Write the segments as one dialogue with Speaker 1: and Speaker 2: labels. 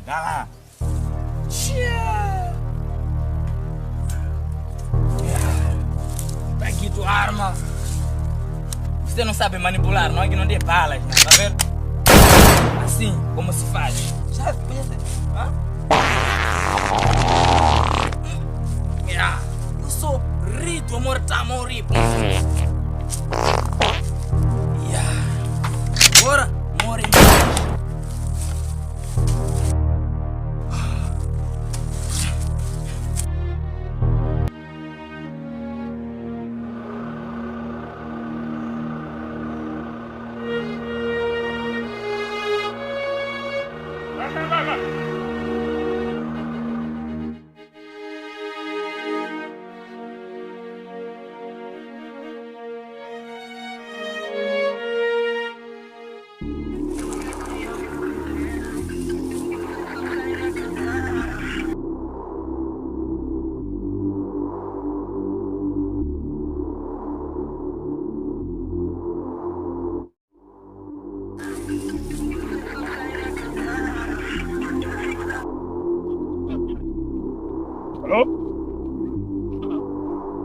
Speaker 1: Dá lá. Tá aqui tua arma. Você não sabe manipular, não é que não dê balas, né? Tá vendo? Assim, como se faz. Já pensa? Eu sou Rito Mortal Moripo. Agora, more em paz.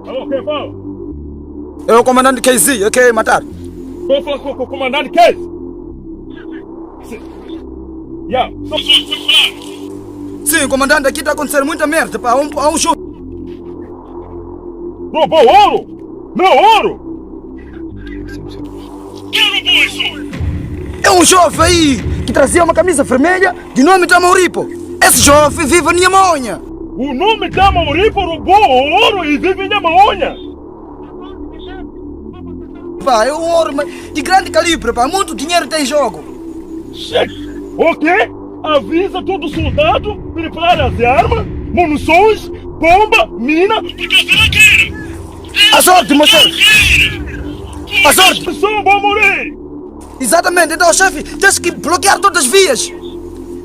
Speaker 2: Alô, quem fala?
Speaker 3: É o comandante KZ, eu quero matar.
Speaker 2: Vou falar com o comandante KZ. Yeah, só foi falar.
Speaker 3: Sim, comandante, aqui está acontecendo muita merda, pá. Há um chute.
Speaker 2: Roubou ouro? Meu ouro? Quem roubou isso?
Speaker 3: É um jovem aí que trazia uma camisa vermelha de nome Tamoripo. Esse jovem vive em Nhamonha.
Speaker 2: O nome Tamoripo roubou ouro e vive em Nhamonha.
Speaker 3: Pá, é um ouro de grande calibre, pá. Muito dinheiro tem em jogo.
Speaker 2: Ok? Avisa todo soldado preparar as armas, munições, bomba, mina, porque será que
Speaker 3: A sorte, meu chefe. A sorte.
Speaker 2: pessoas vão morrer.
Speaker 3: Exatamente, então, chefe, tens que bloquear todas as vias.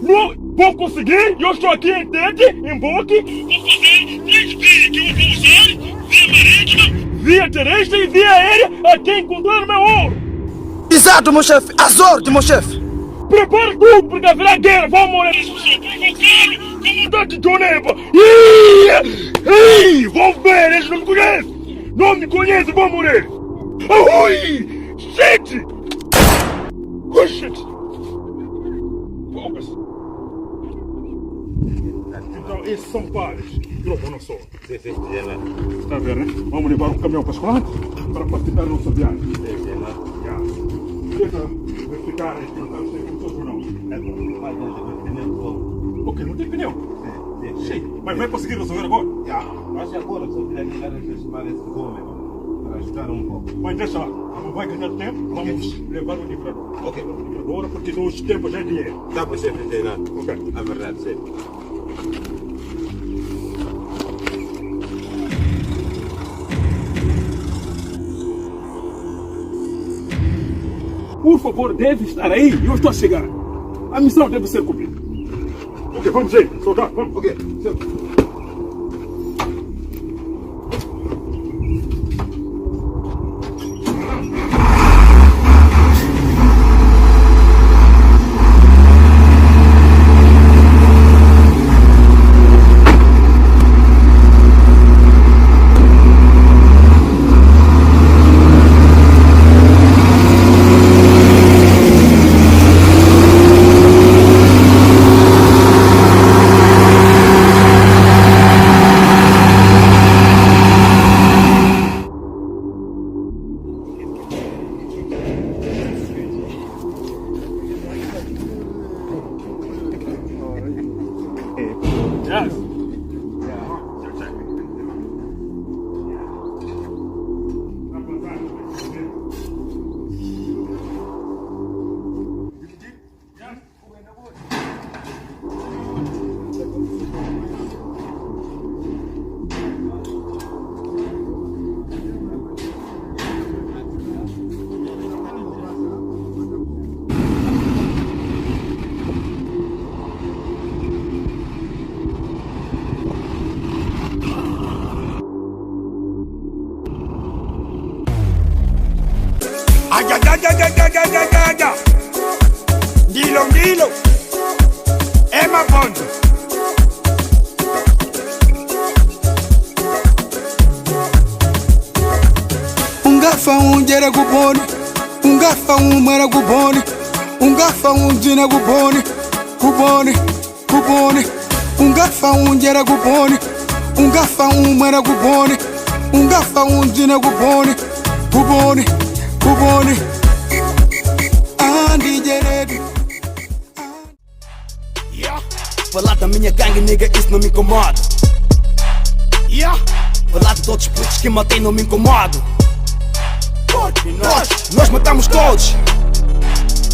Speaker 2: Não vou conseguir, eu estou aqui em Tete, em Boque. Vou fazer 3 vias que eu vou usar: via marítima, via terrestre e via aérea, até encontrar meu ouro.
Speaker 3: Exato, meu chefe. A sorte, meu chefe.
Speaker 2: Prepara tudo, porque haverá guerra, vão morrer. Comandante Joneba. Vão ver, eles não me conhecem. Não me conhecem, vão morrer. Ui! Shit! Oh, shit! Focus. Então, esses são pares. Droga, não sou. Está a ver, né? Vamos levar um caminhão para a escola para participar da nossa viagem. Tenta verificar se não estamos sem condições ou não. Ok, não tem pneu? Sim. Mas vai conseguir resolver agora?
Speaker 4: Mas agora só queria ligar a chamar esse homem para ajudar um pouco.
Speaker 2: Mas deixa lá, não vai ganhar tempo, vamos levar o livrador.
Speaker 4: Ok.
Speaker 2: O livrador, porque nos tempos já é dinheiro.
Speaker 4: Dá para ser treinado.
Speaker 2: Ok.
Speaker 4: A verdade, sim.
Speaker 2: Por favor, deve estar aí, eu estou a chegar. A missão deve ser cumprida. Ok, vamos aí, soldado, vamos.
Speaker 4: Ok.
Speaker 2: Yes.
Speaker 5: Dilo, uma ponta.
Speaker 6: Ungafa unjera guboni, ungafa umara guboni, ungafa unjina guboni, guboni, guboni. Ungafa unjera guboni, ungafa umara guboni, ungafa unjina guboni, guboni, guboni. Andi jeredu.
Speaker 5: Yeah. Falar da minha gangue, nigga, isso não me incomoda. Yeah. Falar de outros putos que matei não me incomoda. Nós matamos todos.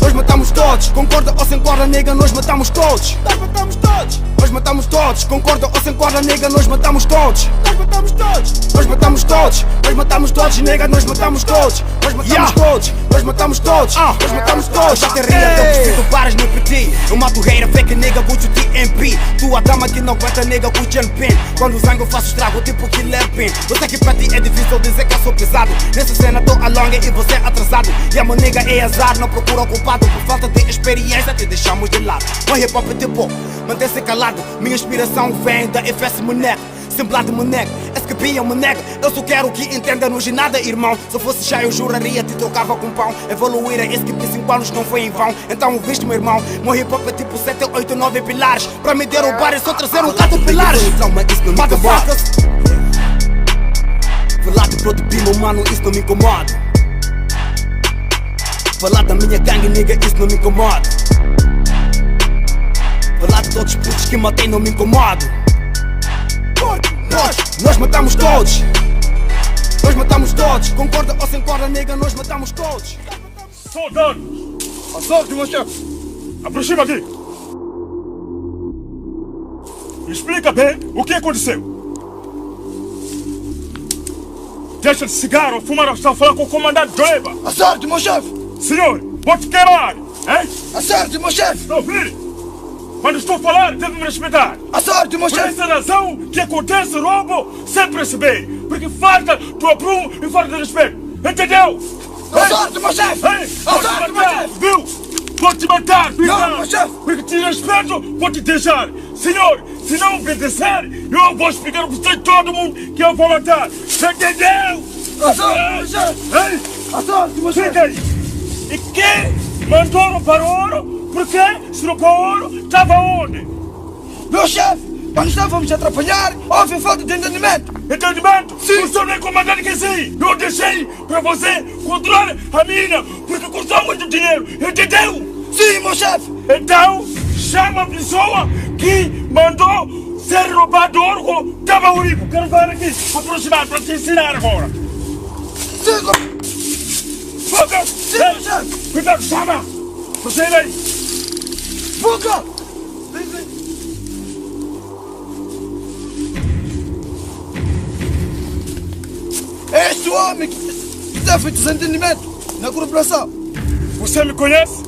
Speaker 5: Nós matamos todos. Concorda ou sem corda, nega, nós matamos todos. Nós matamos todos. Nós matamos todos. Concorda ou sem corda, nega, nós matamos todos. Nós matamos todos. Nós matamos todos. Nós matamos todos, nega, nós matamos todos. Nós matamos todos. Nós matamos todos. Nós matamos todos. Já te ria, eu preciso pares no PT. Eu mato reira, fake nega, puto TMP. Tua dama que não aguenta, nega, com Jen Pin. Quando zango eu faço estrago, tipo Killer Pin. Eu sei que pra ti é difícil dizer que eu sou pesado. Nessa cena tô a longa e você atrasado. E a minha nega é azar, não procura o culpado. Por falta de experiência te deixamos de lado. O hip hop é tipo, manter-se calado. Minha inspiração vem da FS Moneco. Simplado moneco, SKP é um moneco. Eu só quero que entenda-nos e nada, irmão. Se eu fosse já eu juraria te trocava com pão. Evoluir a SKP 5 anos não foi em vão. Então ouviste, meu irmão, meu hip hop é tipo 7, 8, 9 pilares. Pra me derrubar é só trazer um 4 pilares. Motherfuckers. Falar de produto, meu mano, isso não me incomoda. Falar da minha gangue, nigga, isso não me incomoda. Falar de todos os putos que matei não me incomoda. Nós matamos todos. Nós matamos todos. Concorda ou sem corda, nega, nós matamos todos.
Speaker 2: Soldados!
Speaker 6: Assalto, meu chefe.
Speaker 2: Aproxima aqui! Explica bem o que aconteceu. Deixa de cigarro, fumar, está falando com o comandante Joeba.
Speaker 6: Assalto, meu chefe.
Speaker 2: Senhor, vou te queimar, hein?
Speaker 6: Assalto, meu chefe.
Speaker 2: Não, filho! Quando estou a falar, deve me respeitar.
Speaker 6: Assalto, meu
Speaker 2: Por
Speaker 6: chefe.
Speaker 2: essa razão que acontece roubo sem perceber. Porque falta do aprumo e falta de respeito. Entendeu?
Speaker 6: Assalto, meu chefe.
Speaker 2: Ei, vou te
Speaker 6: Assalto, meu
Speaker 2: matar,
Speaker 6: chefe.
Speaker 2: viu? Vou te matar, filho.
Speaker 6: Não, meu chefe.
Speaker 2: Porque te respeito, vou te deixar. Senhor, se não obedecer, eu vou explicar para você todo mundo que eu vou matar. Entendeu?
Speaker 6: Assalto, meu chefe.
Speaker 2: Ei,
Speaker 6: Assalto, meu chefe.
Speaker 2: fica aí. E quem mandou para o ouro? Porque se não para o ouro, estava onde?
Speaker 6: Meu chefe, quando estávamos a atrapalhar, houve falta de entendimento.
Speaker 2: Entendimento?
Speaker 6: Sim.
Speaker 2: O senhor nem comandante que sim. Eu deixei para você controlar a mina, porque custou muito dinheiro. Entendeu?
Speaker 6: Sim, meu chefe.
Speaker 2: Então, chama a pessoa que mandou ser roubado ouro com Tava Uripo. Quero ver aqui, aproximar para te ensinar agora.
Speaker 6: Sim,
Speaker 2: Foca!
Speaker 6: sim, meu chefe.
Speaker 2: Cuidado, chama! Proceda aí!
Speaker 6: Fuga. Este homem que está feito desentendimento na corporação.
Speaker 2: Você me conhece?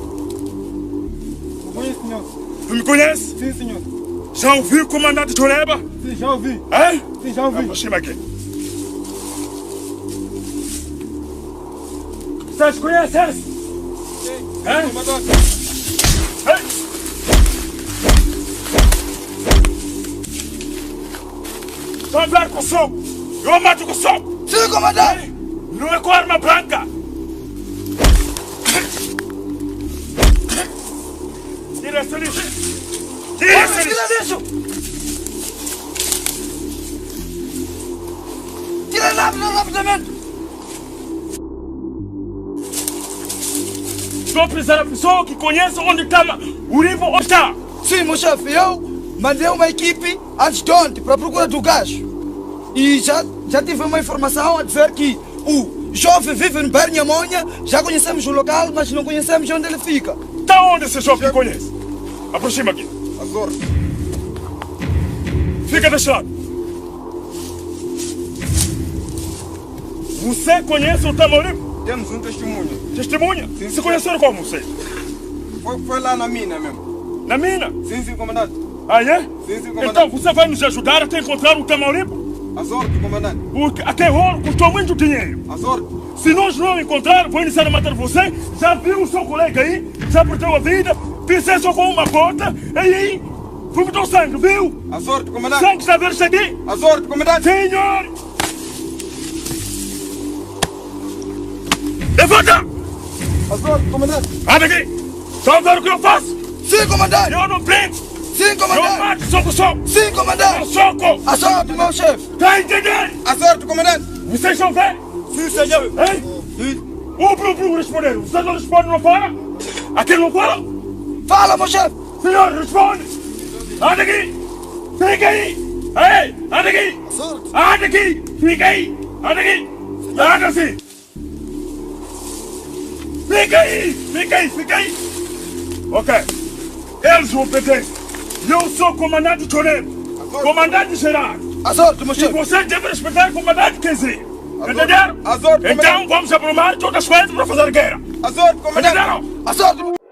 Speaker 7: Conheço, senhor.
Speaker 2: Tu me conhece?
Speaker 7: Sim, senhor.
Speaker 2: Já ouviu o comandante Joreba?
Speaker 7: Sim, já ouvi.
Speaker 2: É?
Speaker 7: Sim, já ouvi.
Speaker 2: Aproxima aqui. Vocês conhecem?
Speaker 7: Sim.
Speaker 2: É?
Speaker 7: Comandante.
Speaker 2: Ei! Estou a falar com o soco. Eu mato com o soco.
Speaker 6: Sim, comandante.
Speaker 2: Não é com arma branca. Tira essa lixo. Tira essa lixo.
Speaker 6: Tira disso. Tira rapidamente.
Speaker 2: Estou precisando da pessoa que conhece onde está o Uripo ou está.
Speaker 6: Sim, meu chefe, eu mandei uma equipe antes de ontem para a procura do gajo. E já tive uma informação a dizer que o jovem vive no Pernhamonha, já conhecemos o local, mas não conhecemos onde ele fica.
Speaker 2: Está onde esse jovem que conhece? Aproxima aqui.
Speaker 7: Agora.
Speaker 2: Fica deste lado. Você conhece o Tamaulipas?
Speaker 7: Temos um testemunho.
Speaker 2: Testemunha? Se conheceram como você?
Speaker 7: Foi lá na mina mesmo.
Speaker 2: Na mina?
Speaker 7: Sim, comandante.
Speaker 2: Ah, é?
Speaker 7: Sim, comandante.
Speaker 2: Então você vai nos ajudar até encontrar o Tamaulipas?
Speaker 7: As ordens, comandante.
Speaker 2: Porque até agora custou muito dinheiro.
Speaker 7: As ordens.
Speaker 2: Se nós não encontrarmos, vou iniciar a matar você. Já viu o seu colega aí? Já perdeu a vida? Fiz só com uma porta. E aí, Vomitou sangue, viu?
Speaker 7: A sorte, comandante.
Speaker 2: Sangue está a ver isso aqui?
Speaker 7: A sorte, comandante.
Speaker 2: Senhor! Levanta!
Speaker 7: A sorte, comandante.
Speaker 2: Anda aqui! Só ver o que eu faço!
Speaker 6: Sim, comandante!
Speaker 2: Eu não brinco!
Speaker 6: Sim,
Speaker 2: Eu
Speaker 6: comandante!
Speaker 2: mato, soco!
Speaker 6: Sim, comandante!
Speaker 2: Soco!
Speaker 6: A sorte, meu chefe!
Speaker 2: Tá a entender?
Speaker 7: A sorte, comandante.
Speaker 2: Vocês estão vendo?
Speaker 7: Sim, senhor.
Speaker 2: Hein? O responder. Vocês não respondem, não fala? Aquele não fala?
Speaker 6: Fala, meu chefe!
Speaker 2: Senhor, responde! Anda aqui! Fica aí! Ei! Anda aqui! Anda aqui! Fica aí! Anda aqui! Anda assim! Fica aí! Fica aí! Fica aí! Ok. Eles vão perder. Eu sou comandante Choneiro. Comandante geral.
Speaker 6: A sorte, meu
Speaker 2: E
Speaker 6: chefe!
Speaker 2: você deve respeitar o comandante Kenzie. Entenderam?
Speaker 7: A sorte,
Speaker 2: Então
Speaker 7: comandante.
Speaker 2: vamos aprumar todas as coisas para fazer guerra.
Speaker 7: A sorte, comandante.
Speaker 2: Entenderam?
Speaker 6: A sorte!